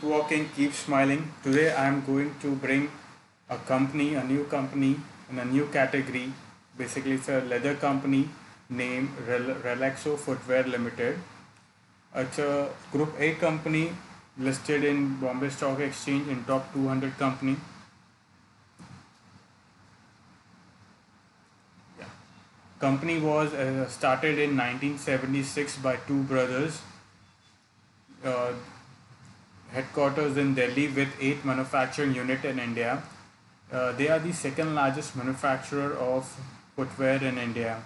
walking, keep smiling. Today I am going to bring a new company in a new category. Basically, it's a leather company named Relaxo Footwear Limited. It's a Group A company listed in Bombay Stock Exchange in top 200 company. Company was started in 1976 by two brothers. Uh, Headquarters in Delhi with 8 manufacturing unit in India. They are the second largest manufacturer of footwear in India.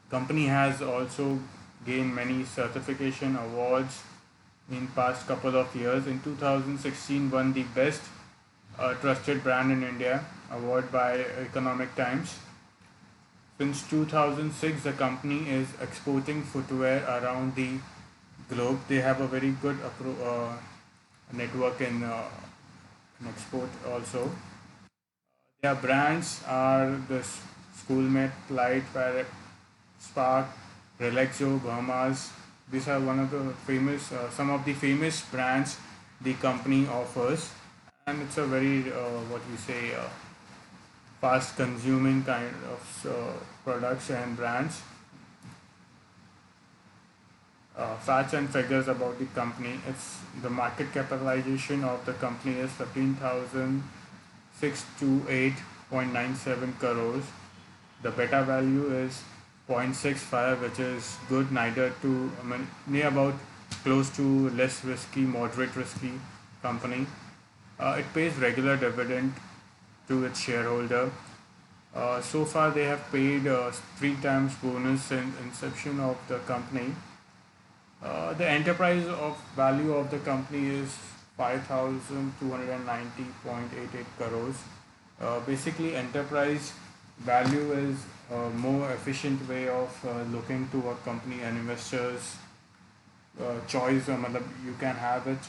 Company has also gained many certification awards in past couple of years. In 2016, won the best trusted brand in India award by Economic Times. Since 2006, the company is exporting footwear around the globe. They have a very good network in export also. Their brands are the Schoolmate, Light, Spark, Relaxo, Bahamas. These are some of the famous brands the company offers, and it's a very what we say fast consuming kind of products and brands. Facts and figures about the company. It's the market capitalization of the company is 15,628.97 crores. The beta value is 0.65, which is good, neither to near about close to less risky, moderate risky company. It pays regular dividend to its shareholder. So far, they have paid 3 times bonus since inception of the company. The enterprise of value of the company is 5,290.88 crores. Basically, enterprise value is a more efficient way of looking to a company and investors choice. You can have it.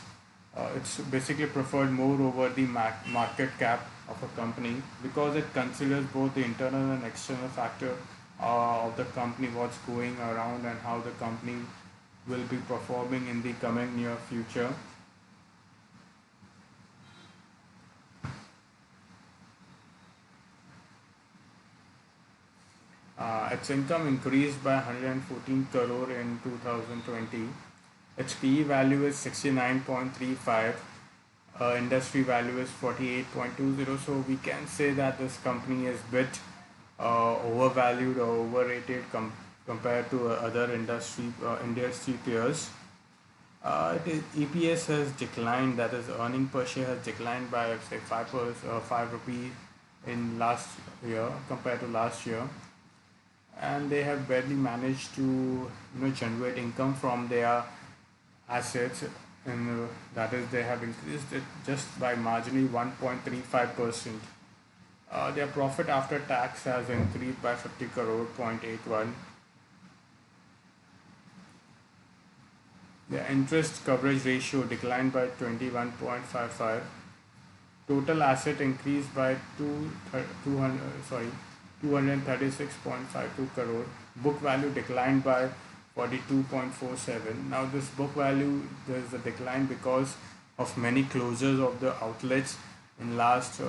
It's basically preferred more over the market cap of a company because it considers both the internal and external factor of the company, what's going around, and how the company will be performing in the coming near future. Its income increased by 114 crore in 2020. Its PE value is 69.35. Industry value is 48.20. So we can say that this company is bit overvalued or overrated compared to other industry peers. The EPS has declined, that is, earning per share has declined by say 5 rupee in last year compared to last year, and they have barely managed to generate income from their assets, and that is they have increased it just by marginally 1.35%. Their profit after tax has increased by 50 crore 0.81. The interest coverage ratio declined by 21.55. Total asset increased by 236.52 crore. Book value declined by 42.47. Now this book value, there is a decline because of many closures of the outlets in last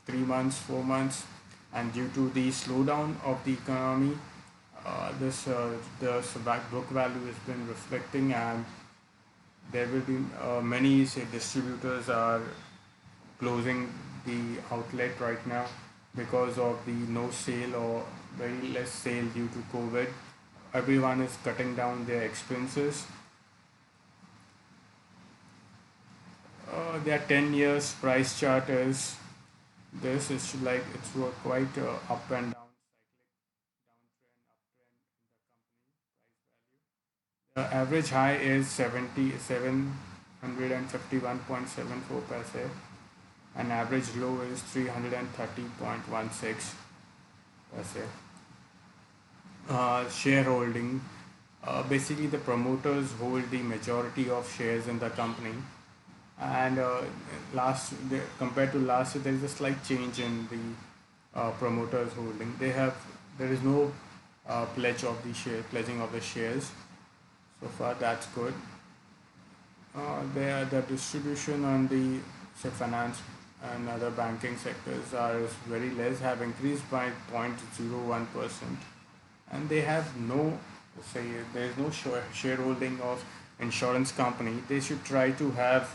3 months, 4 months, and due to the slowdown of the economy, the book value has been reflecting, and there will be many say distributors are closing the outlet right now because of the no sale or very less sale due to COVID. Everyone is cutting down their expenses. Their 10 years price chart is this. It's like it's quite up and down, cyclic downtrend, uptrend in the company price value. The average high is 7,751.74 paise, and average low is 330.16 paise. Shareholding. Basically, the promoters hold the majority of shares in the company, and compared to last year, there is a slight change in the promoters holding. There is no pledging of the shares. So far, that's good. the distribution on the say finance and other banking sectors are is very less, have increased by 0.01%, and they have no say there is no shareholding of insurance company. They should try to have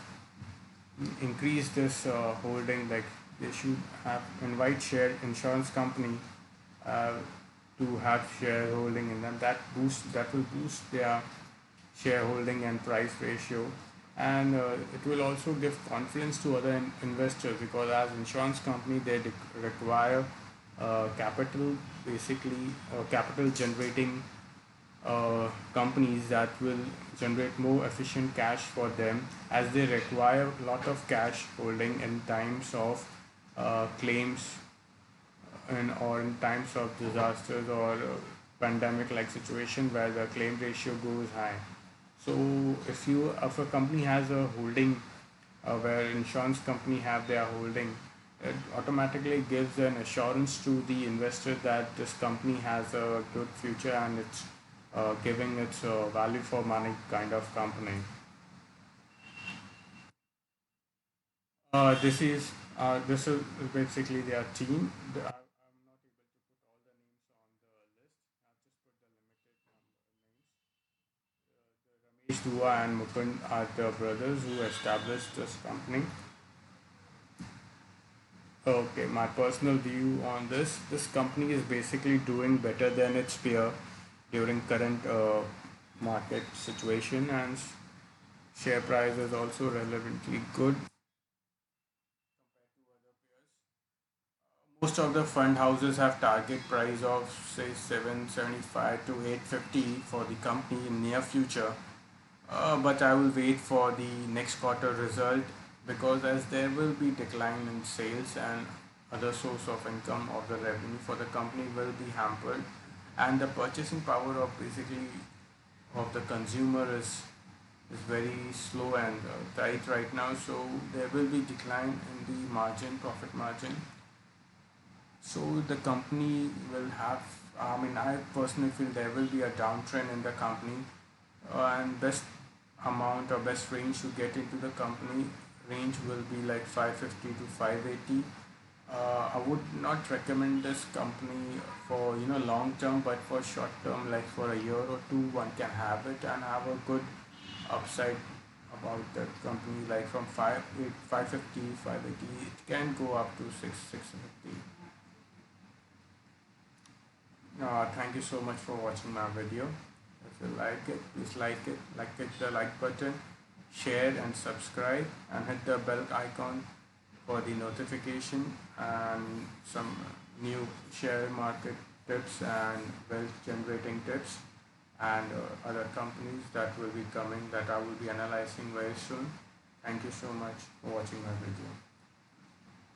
increase this holding, like they should have invite share insurance company uh, to have shareholding in them. That will boost their shareholding and price ratio, and it will also give confidence to other investors, because as insurance company they require capital, basically capital generating companies that will generate more efficient cash for them, as they require a lot of cash holding in times of claims, or in times of disasters or pandemic like situation where the claim ratio goes high. So if a company has a holding where insurance company have their holding, it automatically gives an assurance to the investor that this company has a good future, and it's giving its value for money kind of company. This is basically their team. I'm not able to put all the names on the list. I've just put the limited names. The Ramesh Dua and Mukund are the brothers who established this company. Okay, my personal view on this company is basically doing better than its peer during current market situation, and share price is also relevantly good compared to other peers. Most of the fund houses have target price of say 775 to 850 for the company in near future. But I will wait for the next quarter result, because as there will be decline in sales and other source of income of the revenue for the company will be hampered, and the purchasing power of basically of the consumer is very slow and tight right now, so there will be decline in the margin, profit margin. So the company will have, I mean, I personally feel there will be a downtrend in the company, and best amount or best range to get into the company range will be like 550 to 580. I would not recommend this company for long term, but for short term, like for a year or two, one can have it and have a good upside about that company. Like from 550, 580, it can go up to 650. Thank you so much for watching my video. If you like it, please hit the like button, share and subscribe, and hit the bell icon for the notification and some new share market tips and wealth generating tips, and other companies that will be coming that I will be analyzing very soon. Thank you so much for watching my video.